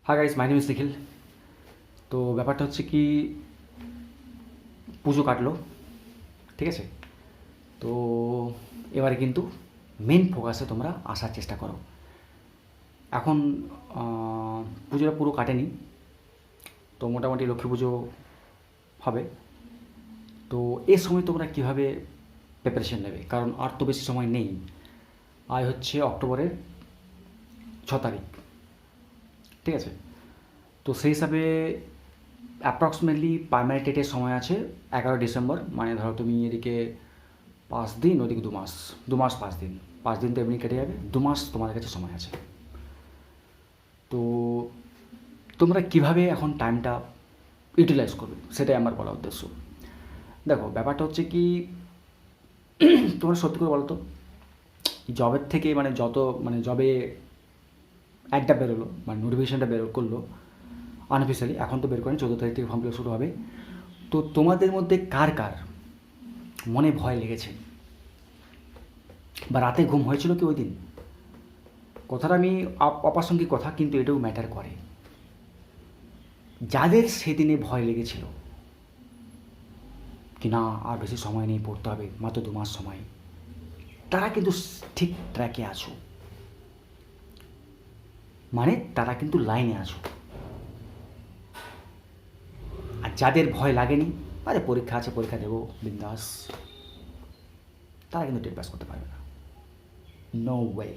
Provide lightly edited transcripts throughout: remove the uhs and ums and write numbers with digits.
হ্যাঁ guys, my name is নিখিল। তো ব্যাপারটা হচ্ছে কি, পুজো কাটলো, ঠিক আছে? তো এবারে কিন্তু মেন ফোকাসে তোমরা আসার চেষ্টা করো। এখন পুজোটা পুরো কাটেনি, তো মোটামুটি লক্ষ্মী পুজো হবে। তো এ সময় তোমরা কীভাবে প্রিপারেশন নেবে, কারণ আর তো বেশি সময় নেই। আজ হচ্ছে অক্টোবরের 6 তারিখ, ঠিক আছে? তো সেই হিসাবে অ্যাপ্রক্সিমেটলি প্রাইমারি টেটের সময় আছে 11 ডিসেম্বর। মানে ধরো তুমি এদিকে 5 দিন, ওদিকে 2 মাস, 2 মাস 5 দিন, 5 দিন তো এমনি কেটে যাবে, 2 মাস তোমাদের কাছে সময় আছে। তো তোমরা কিভাবে এখন টাইমটা ইউটিলাইজ করবে, সেটাই আমার বলার উদ্দেশ্য। দেখো, ব্যাপারটা হচ্ছে কি, তোমরা সত্যি করে বলো তো, জবের থেকে মানে যত মানে জবে অ্যাডটা বেরোলো, মানে নোটিফিকেশানটা করলো আনঅফিসিয়ালি, এখন তো বের করেন, 14 তারিখ থেকে ফর্ম ফিল শুরু হবে। তো তোমাদের মধ্যে কার কার মনে ভয় লেগেছে, বা রাতে ঘুম হয়েছিল কি ওই দিন? কথাটা আমি অপ্রাসঙ্গিক কথা, কিন্তু এটাও ম্যাটার করে। যাদের সেদিনে ভয় লেগেছিল কি না আর বেশি সময় নেই, পড়তে হবে, মাত্র 2 মাস সময়, তারা কিন্তু ঠিক ট্র্যাকে আছো, মানে তারা কিন্তু লাইনে আছো। আর যাদের ভয় লাগেনি, আরে পরীক্ষা আছে, পরীক্ষা দেবো বিন্দাস, তারা কিন্তু টেট পাস করতে পারবে না। No way,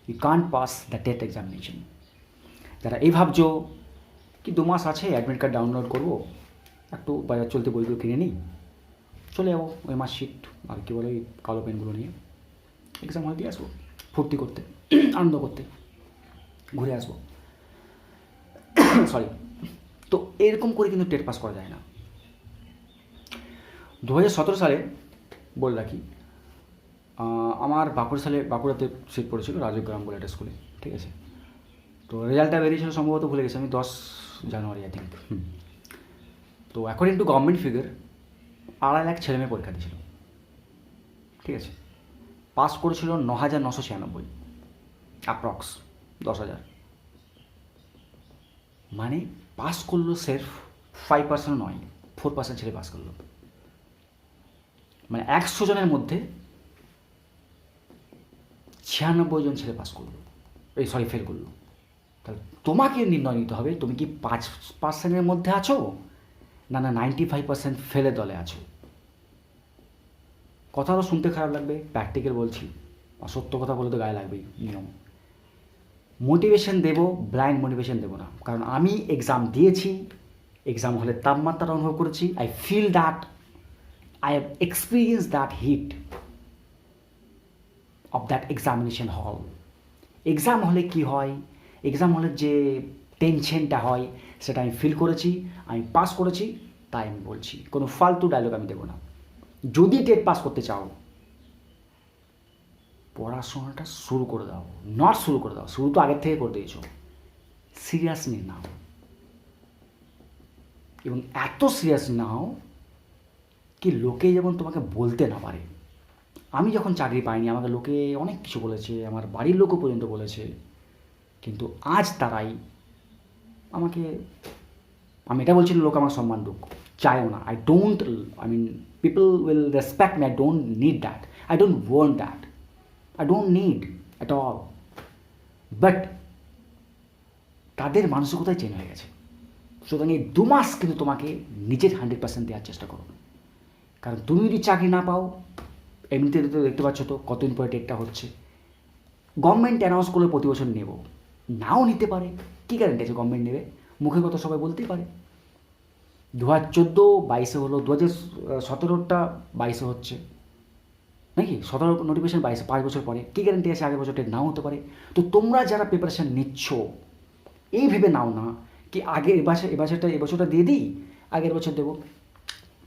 you can't pass the TET examination. যারা এই ভাবছো কি 2 মাস আছে, অ্যাডমিট কার্ড ডাউনলোড করবো, একটু বাজার চলতে বইগুলো কিনে নিই, চলে যাবো ওই মার্কশিট আর কী বলে ওই কালো পেনগুলো নিয়ে এক্সাম হলে দিয়ে আসবো, ফুর্তি করতে, আনন্দ করতে, ঘুরে আসবো, সরি। তো এরকম করে কিন্তু টেট পাস করা যায় না। 2017 সালে বলে রাখি, আমার বাঁকুড়াতে সিট পড়েছিল, রাজগ্রাম বলে একটা স্কুলে, ঠিক আছে? তো রেজাল্টটা বেরিয়েছিল সম্ভবত, ভুলে গেছি আমি, 10 জানুয়ারি আই থিঙ্ক। তো according to government figure 2.5 lakh ছেলেমেয়ে পরীক্ষা দিয়েছিল, ঠিক আছে? পাস করেছিল 9,996, অ্যাপ্রক্স 10,000। মানে পাস করলো সেরফ 5% নয়, 4% ছেলে পাস করলো। মানে 100 জনের মধ্যে 96 জন ছেলে পাস করলো, ফেল করলো। তাহলে তোমাকে নির্ণয় নিতে হবে, তুমি কি 5%-এর মধ্যে আছো, না 95% ফেলে দলে আছো। কথাটা শুনতে খারাপ লাগবে, প্র্যাকটিক্যাল বলছি, আর সত্য কথা বলে তো গায়ে লাগবেই, নিয়ম। মোটিভেশন দেবো, ব্লাইন্ড মোটিভেশন দেবো না, কারণ আমি এক্সাম দিয়েছি, এক্সাম হলে তাপমাত্রা অনুভব করেছি, I feel that, I have experience that heat of that examination hall. Exam হলে কী হয়, এক্সাম হলের যে টেনশনটা হয়, সেটা আমি ফিল করেছি, আমি পাস করেছি, তাই আমি বলছি, কোনো ফালতু ডায়লগ আমি দেবো না। যদি টেট পাস করতে চাও, পড়াশোনাটা শুরু করে দাও, নট শুরু করে দাও, শুরু তো আগের থেকে করে দিয়েছো, সিরিয়াসলি নাও, এবং এত সিরিয়াস নাও কি লোকে যেমন তোমাকে বলতে না পারে। আমি যখন চাকরি পাইনি, আমাকে লোকে অনেক কিছু বলেছে, আমার বাড়ির লোকও পর্যন্ত বলেছে, কিন্তু আজ তারাই আমাকে, আমি এটা বলছি না লোক আমার সম্মান দুঃখ চাইও না, I mean people will respect me, I don't need that, I don't want that, I don't need at all. But তাদের মানসিকতাই চেঞ্জ হয়ে গেছে। সুতরাং এই 2 মাস কিন্তু তোমাকে নিজের 100% দেওয়ার চেষ্টা করো, কারণ তুমি যদি চাকরি না পাও, এমনিতে তো দেখতে পাচ্ছ তো কতদিন পরে ডেটটা হচ্ছে। গভর্নমেন্ট অ্যানাউন্স করলে প্রতি বছর নেব, নাও নিতে পারে, কী গ্যারেন্টি আছে গভর্নমেন্ট নেবে? মুখের কথা সবাই বলতেই পারে। 2014-22 হলো, 2017টা 22 হচ্ছে নাকি, 17 নোটিফিকেশন 22, 5 বছর পরে, কী গ্যারেন্টি আছে আগের বছর ডেট নাও হতে পারে। তো তোমরা যারা প্রিপারেশান নিচ্ছ, এই ভেবে নাও না কি আগে এবছরটা দিয়ে দিই, আগের বছর দেবো।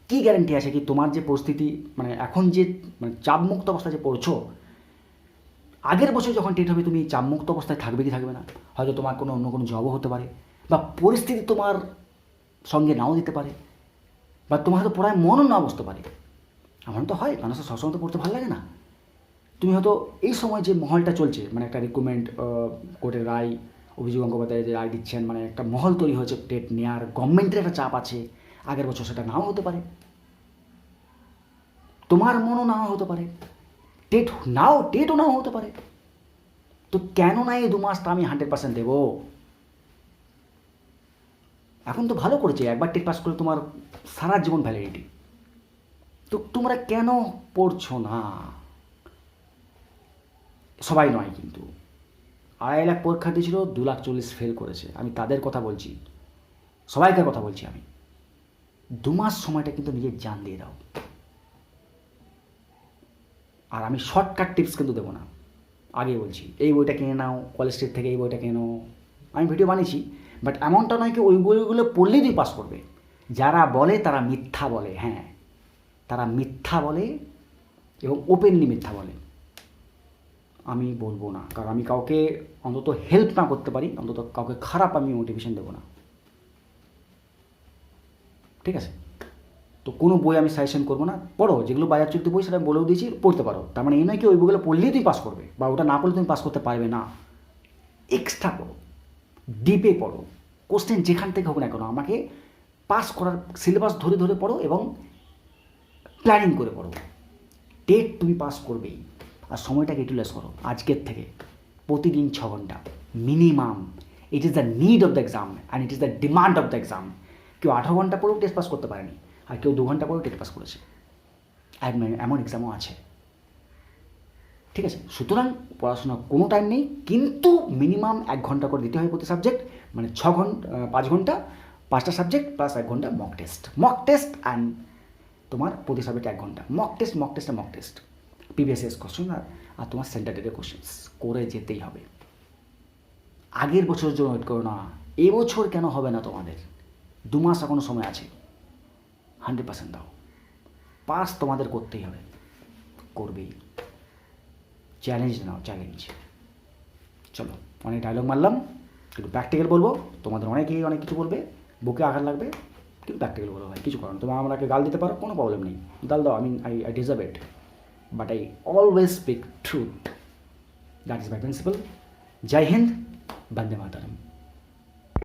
কী গ্যারেন্টি আছে কি তোমার যে পরিস্থিতি, মানে এখন যে মানে চাপমুক্ত অবস্থায় যে পড়ছো, আগের বছর যখন টেট হবে তুমি চাপমুক্ত অবস্থায় থাকবে কি থাকবে না? হয়তো তোমার অন্য কোনো জবও হতে পারে, বা পরিস্থিতি তোমার সঙ্গে নাও দিতে পারে, বা তোমার হয়তো পড়ায় মনও না বসতে পারে। আমার তো হয়, মানুষের সবসময় তো পড়তে ভালো লাগে না। তুমি হয়তো এই সময় যে মহলটা চলছে, মানে একটা রিক্রুটমেন্ট, কোর্টের রায়, অভিযোগ গঙ্গোপাধ্যায় যে রায় দিচ্ছেন, মানে একটা মহল তৈরি হয়েছে টেট নেওয়ার, গভর্নমেন্টের একটা চাপ আছে, আগের বছর সেটা নাও হতে পারে, তোমার মনও নাও হতে পারে, টেটও নাও হতে পারে। তো কেন না এই 2 মাসটা আমি 100% দেবো? এখন তো ভালো করেছে, একবার টেট পাস করে তোমার সারা জীবন ভ্যালিডিটি। তো তোমরা কেন পড়ছো না? সবাই নয় কিন্তু, 2.5 লাখ পরীক্ষার্থী ছিল, 2,40,000 ফেল করেছে। আমি তাদের কথা বলছি, সবাইকার কথা বলছি আমি। 2 মাস সময়টা কিন্তু নিজের জান দিয়ে দাও। আর আমি শর্টকাট টিপস কিন্তু দেবো না, আগে বলছি এই বইটা কিনে নাও, কলেজ স্ট্রিট থেকে এই বইটা কিনে নাও। আমি ভিডিও বানিয়েছি, বাট এমনটা নয় কি ওই বইগুলো পড়লেই তুই পাস করবে। যারা বলে তারা মিথ্যা বলে, হ্যাঁ, তারা মিথ্যা বলে এবং ওপেনলি মিথ্যা বলে। আমি বলবো না, কারণ আমি কাউকে অন্তত হেল্প না করতে পারি, অন্তত কাউকে খারাপ আমি মোটিভেশন দেবো না, ঠিক আছে? তো কোনো বই আমি সাজেশন করবো না, পড়ো যেগুলো বাজার চলতি বই, সেটা আমি বলেও দিয়েছি, পড়তে পারো। তার মানে এই নয় কি ওই বইগুলো পড়লেই তুমি পাস করবে, বা ওটা না পড়লে তুমি পাস করতে পারবে না। এক্সট্রা পড়ো, ডিপে পড়ো, কোশ্চেন যেখান থেকে হোক না কেন, আমাকে পাস করার সিলেবাস ধরে ধরে পড়ো এবং প্ল্যানিং করে পড়ো। টেট তুমি পাস করবেই। আর সময়টাকে ইউটিলাইজ করো আজকের থেকে, প্রতিদিন 6 ঘন্টা minimum. It is the need of the exam and it is the demand of the exam. কেউ 18 ঘন্টা পড়েও টেস্ট পাস করতে পারেনি, আর কেউ 2 ঘন্টা পড়েও টেস্ট পাস করেছে। এমন এক্সামও আছে, ঠিক আছে? সুতরাং পড়াশোনার কোনো টাইম নেই, কিন্তু মিনিমাম 1 ঘন্টা করে দিতে হয় প্রতি সাবজেক্ট, মানে 5 ঘন্টা 5টা সাবজেক্ট প্লাস 1 ঘন্টা মক টেস্ট অ্যান্ড তোমার প্রতি সাবজেক্টে 1 ঘন্টা মক টেস্ট প্রিভিয়াস কোশ্চেন, আর তোমার সেন্টার ডেটের কোশ্চেন্স করে যেতেই হবে। আগের বছরের জন্য ওয়েট করো না, এবছর কেন হবে না তোমাদের? 2 মাস এখনও সময় আছে, 100% দাও, পাস তোমাদের করতেই হবে, করবেই। চ্যালেঞ্জ নাও, চ্যালেঞ্জ। চলো, অনেক ডায়লগ মারলাম, কিন্তু প্র্যাকটিক্যাল বলবো। তোমাদের অনেকেই অনেক কিছু বলবে, বুকে আঘাত লাগবে, কিন্তু প্র্যাকটিক্যাল বলবো ভাই, কিছু করো না। তোমরা আমাকে গাল দিতে পারো, কোনো প্রবলেম নেই, গাল দাও, I deserve it, but I always speak truth. That is my principle. Jai Hind, Vande Mataram.